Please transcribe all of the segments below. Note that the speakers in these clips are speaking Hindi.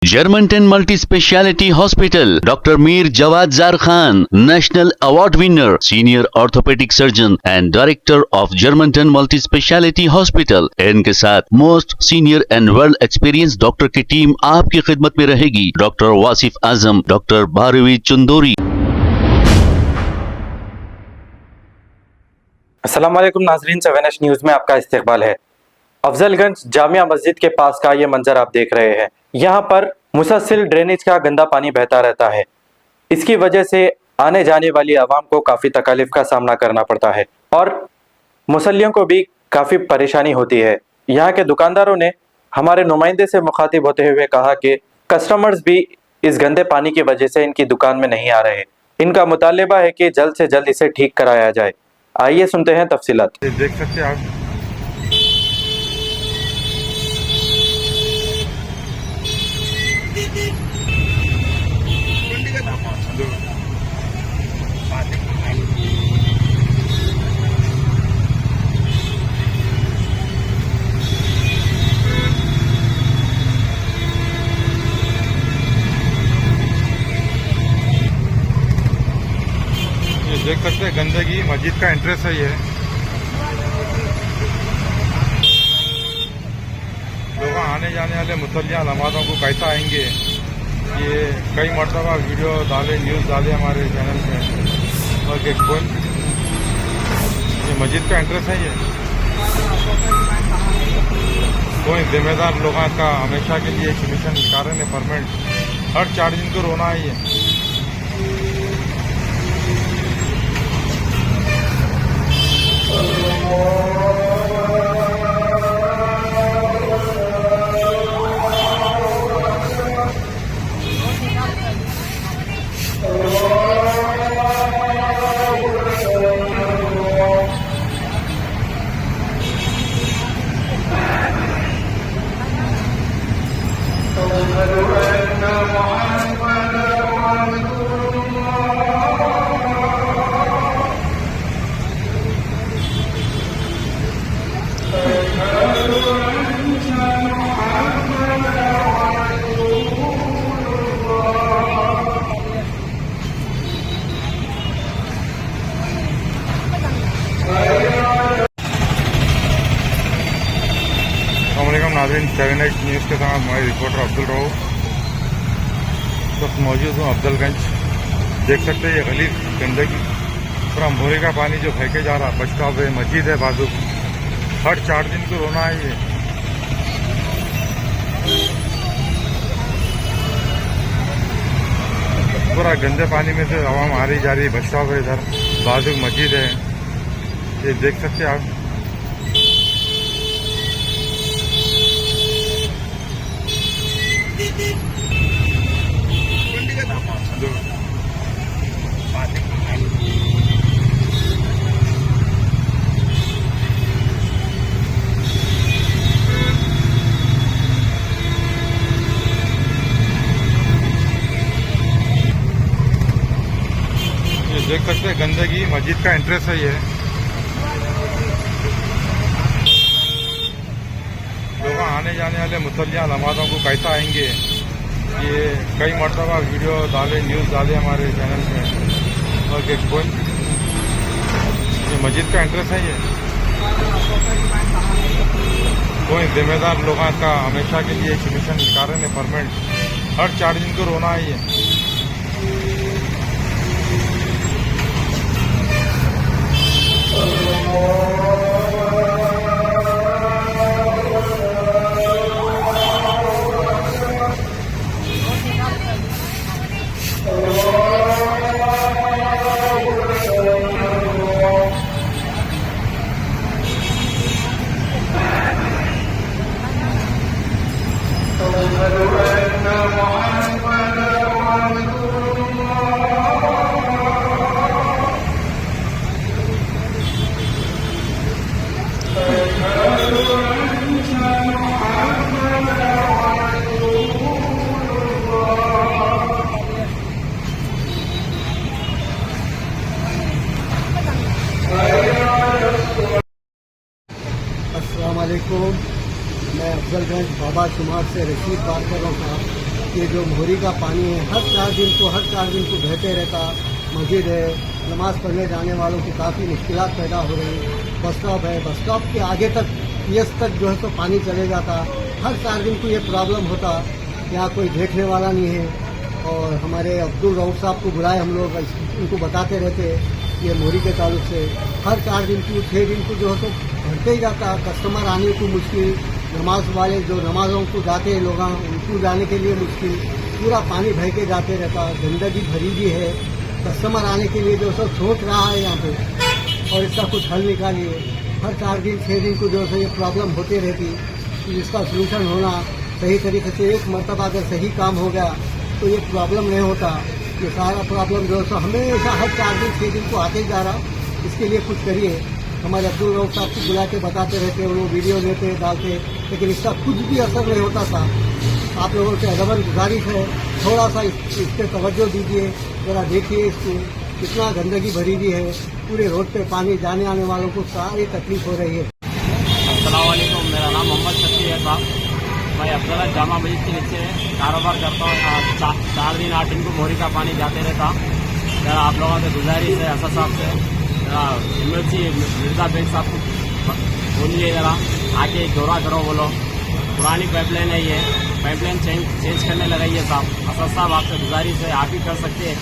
Germantown Multi Speciality Hospital, Dr. Mir Jawad Zar Khan, National Award winner, Senior Orthopedic Surgeon and Director of Germantown Multi Speciality Hospital। इनके साथ most senior and world experience doctor की टीम आपकी खिदमत में रहेगी। Doctor Wasif Azam, doctor Bharvi Chandori. अस्सलाम वालेकुम नाजरीन, 7H न्यूज़ में आपका इस्तकबाल है। अफजलगंज जामिया मस्जिद के पास का ये मंजर आप देख रहे हैं। यहाँ पर मुसलसल ड्रेनेज का गंदा पानी बहता रहता है। इसकी वजह से आने जाने वाली आवाम को काफ़ी तकलीफ का सामना करना पड़ता है और मुसल्लियों को भी काफ़ी परेशानी होती है। यहाँ के दुकानदारों ने हमारे नुमाइंदे से मुखातिब होते हुए कहा कि कस्टमर्स भी इस गंदे पानी की वजह से इनकी दुकान में नहीं आ रहे। इनका मुतालिबा है कि जल्द से जल्द इसे ठीक कराया जाए। आइए सुनते हैं तफसीलात। देख सकते हैं आप, ये देख सकते हैं गंदगी मस्जिद का एंट्रेंस है। ये लोग आने जाने वाले मुसल्लियाँ नमाज़ों को कैसा आएंगे, ये कई मरतबा वीडियो डाले, न्यूज़ डाले हमारे चैनल पे। और ये मस्जिद का एंट्रेंस है। ये कोई जिम्मेदार लोग का हमेशा के लिए कमीशन निकाल रहे हैं परमानेंट। हर 4 दिन को रोना है ये। नाज़रीन, 7H न्यूज़ के साथ हमारे रिपोर्टर अब्दुल रऊफ वक्त मौजूद हूँ अफजलगंज। देख सकते हैं ये गली गंदगी, पूरा मोरे का पानी जो फेंके जा रहा। बस स्टॉप है, मस्जिद है बाजू। हर 4 दिन को रोना है ये। पूरा गंदे पानी में से आवाम आ रही जा रही। बस स्टॉप है, इधर बाजू मस्जिद है। ये देख सकते हैं आप। देख सकते हैं गंदगी मस्जिद का एंट्रेंस है। ये लोग आने जाने वाले मुसल्लियाँ नमाज़ों को कैसा आएंगे, ये कई मरतबा वीडियो डाले, न्यूज़ डाले हमारे चैनल पे। और ये मस्जिद का एंट्रेंस है। ये कोई जिम्मेदार लोग का हमेशा के लिए कमीशन निकाल रहे हैं परमानेंट। हर 4 दिन को रोना है ये। अस्सलाम वालेकुम। मैं अफजलगंज बाबा शुमार से रशीद बात कर रहा हूँ साहब। ये जो मोहरी का पानी है हर 4 दिन को बहते रहता। मस्जिद है, नमाज पढ़ने जाने वालों की काफ़ी मुश्किलात पैदा हो रही। बस स्टॉप है, बस स्टॉप के आगे तक पीएस तक जो है तो पानी चले जाता। हर 4 दिन को ये प्रॉब्लम होता। यहाँ कोई देखने वाला नहीं है। और हमारे अब्दुल रऊफ साहब को बुलाए हम लोग, उनको बताते रहते ये मोहरी के ताल्लुक से हर 4 दिन को 6 दिन को जो है तो भरते ही जाता। कस्टमर आने को मुश्किल, नमाज वाले जो नमाजों को जाते हैं लोग उनको जाने के लिए मुश्किल, पूरा पानी बह के जाते रहता। गंदगी भरी भी है। कस्टमर आने के लिए जो सब सोच रहा है यहाँ पे और इसका कुछ हल निकालिए। हर 4 दिन 6 दिन को जो है ये प्रॉब्लम होती रहती। तो इसका सलूशन होना सही तरीके से एक मरतबा अगर सही काम हो गया तो ये प्रॉब्लम नहीं होता। ये सारा प्रॉब्लम जो है हमेशा हर 4 दिन 6 दिन को आते ही जा रहा। इसके लिए कुछ करिए। हमारे अब्दुल रऊफ साहब को बुला के बताते रहते, वो वीडियो लेते डालते, लेकिन इसका कुछ भी असर नहीं होता था। आप लोगों से अदबन गुजारिश है, थोड़ा सा इस पर तवज्जो दीजिए, ज़रा देखिए इसको कितना गंदगी भरी हुई है। पूरे रोड पे पानी, जाने आने वालों को सारी तकलीफ हो रही है। अस्सलाम वालेकुम, मेरा नाम मोहम्मद शफी है साहब। मैं अफजल जामा मस्जिद के नीचे कारोबार करता हूँ। यहाँ 4 दिन 8 दिन को मोहरी का पानी जाते रहता। जरा आप लोगों से गुजारिश है असद साहब से, जरा इमरजेंसी मिर्जा बेग साहब को बोलिए, जरा आके दौरा करो, बोलो पुरानी पाइपलाइन है, ये पाइपलाइन चेंज करने लगाइए साहब। असद साहब आपसे गुजारिश है, आप ही कर सकते हैं,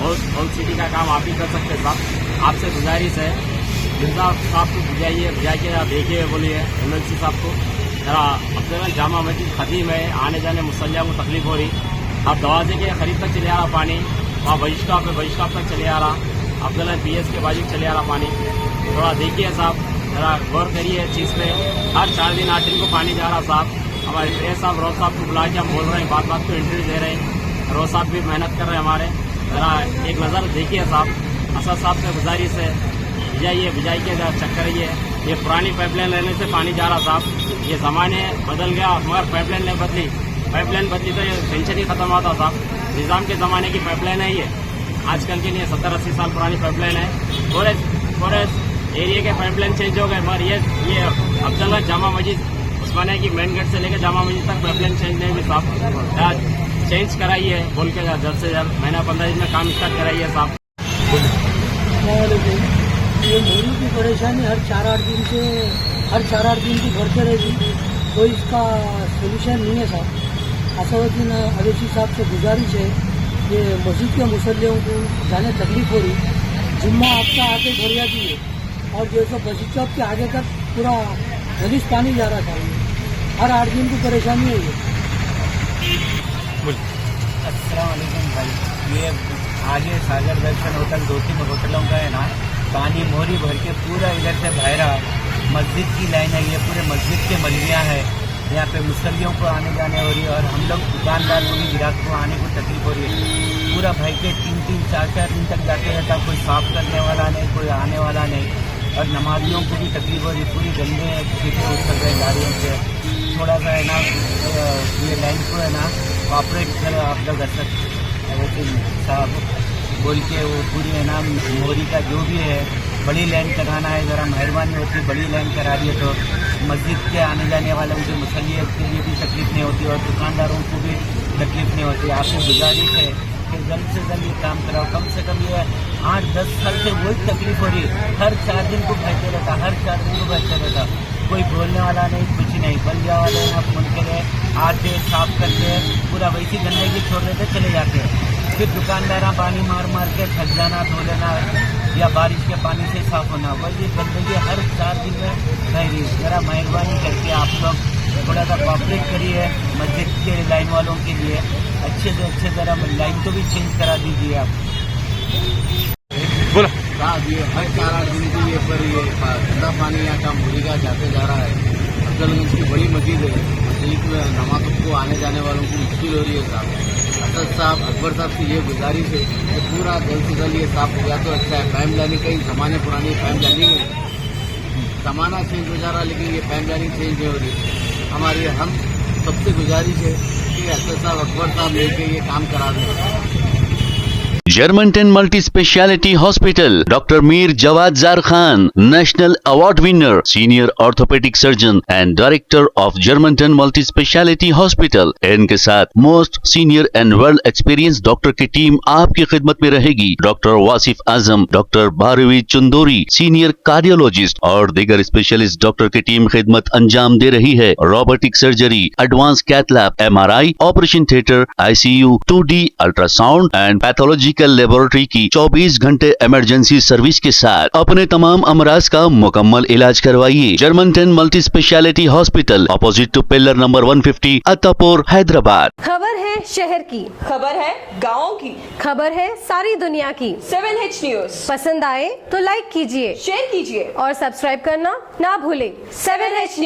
होल सिटी का काम आप ही कर सकते हैं साहब। आपसे गुजारिश है मिर्जा साहब को बुझाइए, बुझा के देखिए, बोलिए इमरजेंसी साहब को। जरा अफजल जामा मस्जिद खदीम है, आने जाने मुसल्लिया को तकलीफ हो रही। आप दरवाजे के करीब तक चले आ रहा पानी, वहाँ बस स्टॉप है, बस स्टॉप तक चले आ रहा। अफजल पीएस के बाजू चले आ रहा पानी। थोड़ा देखिए साहब, जरा गौर करिए इस चीज़ पे। हर 4 दिन 8 दिन को पानी जा रहा साहब। हमारे प्रेस साहब रोज साहब को बुला के हम बोल रहे हैं, बात बात को इंटरव्यू दे रहे हैं। रोज साहब भी मेहनत कर रहे हैं हमारे। जरा एक नज़र देखिए साहब, असद साहब से गुजारिश है, बुझाइए के जरा चेक करिए। ये पुरानी पाइपलाइन रहने से पानी जा रहा साहब। ये ज़माने बदल गया मगर पाइपलाइन नहीं बदली। पाइपलाइन बदली तो ये टेंशन ही खत्म होता साहब। निज़ाम के ज़माने की पाइपलाइन है ये, आजकल की नहीं है। 70-80 साल पुरानी पाइपलाइन है। फॉरेस्ट एरिया के पाइपलाइन चेंज हो गए, मगर ये अफजल जामा मस्जिद उस्मानिया की मेन गेट से लेकर जामा मस्जिद तक पाइपलाइन चेंज नहीं हुई साहब। चेंज कराइए बोल के जल्द से जल्द, महीना 15 दिन में काम स्टार्ट कराइए साहब। ये मोहरी की परेशानी हर 4-8 दिन की बढ़ते रहेगी, कोई इसका सोल्यूशन नहीं है साहब। असदुद्दीन अवैसी साहब से गुजारिश है, ये मस्जिद के मुसल्लियों को जाने तकलीफ हो रही। जुम्मा आपका आके घरिया दिए और जो सो बस स्टॉप के आगे तक पूरा गलीस पानी जा रहा था। हर 8 दिन की परेशानी है ये। अस्सलाम वालेकुम भाई, ये आगे सागर दर्शन होटल 2-3 होटलों का है ना, पानी मोहरी भर के पूरा इधर से बहरा। मस्जिद की लाइन है, ये पूरे मस्जिद के मलबिया है। यहाँ पे मुसल्लियों को आने जाने हो रही है और हम लोग दुकानदार को भी ग्राहक को आने को तकलीफ हो रही है। पूरा भाई के 3-3, 4-4 दिन तक जाते रहता, कोई साफ करने वाला नहीं, कोई आने वाला नहीं। और नमाजियों को भी तकलीफ हो रही, पूरी गंदे सीटें उतर रहे गाड़ियों से। थोड़ा सा है ना ये लाइन को है ना ऑपरेट करें आप लोग असद साहब बोल के, वो पूरी है ना मोहरी का जो भी है बड़ी लाइन कराना है, ज़रा मेहरबानी होती, बड़ी लाइन करा रही है तो मस्जिद के आने जाने वालों के मुसल्लियों के लिए भी तकलीफ नहीं होती और दुकानदारों को भी तकलीफ नहीं होती। आपसे गुजारिश है कि जल्द से जल्द ये काम कराओ। कम से कम ये 8-10 साल से वही तकलीफ हो रही है। हर 4 दिन को बहते रहता, हर 4 दिन को बहते रहता, कोई बोलने वाला नहीं, कुछ नहीं। बल्लिया वाले ना फोन करे, आते साफ करते, पूरा वैसी गंदगी छोड़ देते चले जाते हैं। फिर दुकानदार पानी मार मार के थक जाना, धो लेना या बारिश के पानी से साफ होना, वही गंदगी हर 4 दिन में नहीं रही। ज़रा मेहरबानी करके आप लोग थोड़ा सा कॉपरेट करिए मस्जिद के लाइन वालों के लिए। अच्छे से अच्छे ज़रा लाइन को भी चेंज करा दीजिए आप। बोला साहब ये हर 4-8 दिन की ये पर ये गंदा पानी यहाँ का मोहरी का जाते जा रहा है। अफजलगंज की बड़ी मस्जिद है, मस्जिद में नमाज़ों को आने जाने वालों को मुश्किल हो रही है साहब। असद साहब, अकबर साहब से ये गुजारिश है कि पूरा जल्द से जल्द ये साफ हो गया तो अच्छा है। पाइपलाइनिंग कई ज़माने पुरानी पाइपलाइनिंग है, ज़माना चेंज हो जा रहा लेकिन ये पाइपलाइनिंग चेंज नहीं हो रही। हमारी हम सबसे गुजारिश है कि असद साहब, अकबर साहब लेके ये काम करा दें। Germanten multi speciality hospital, doctor Mir Jawad Zar Khan, national award winner, senior orthopaedic surgeon and director of Germanten multi speciality hospital. इनके साथ most senior and well experience doctor की टीम आपकी खिदमत में रहेगी। Doctor Wasif Azam, doctor Bharvi Chandori, senior cardiologist और दीगर स्पेशलिस्ट डॉक्टर की टीम खिदमत अंजाम दे रही है। Robotic surgery, advance cath lab, MRI, operation theatre, ICU, 2D ultrasound and pathological laboratory की 24 घंटे इमरजेंसी सर्विस के साथ अपने तमाम अमराज का मुकम्मल इलाज करवाइए। Germanten multi speciality hospital, opposite to pillar number 150, Attapur, Hyderabad. खबर है शहर की, खबर है गाँव की, खबर है सारी दुनिया की। 7H न्यूज पसंद आए तो लाइक कीजिए, शेयर कीजिए और सब्सक्राइब करना ना भूलें। 7H news.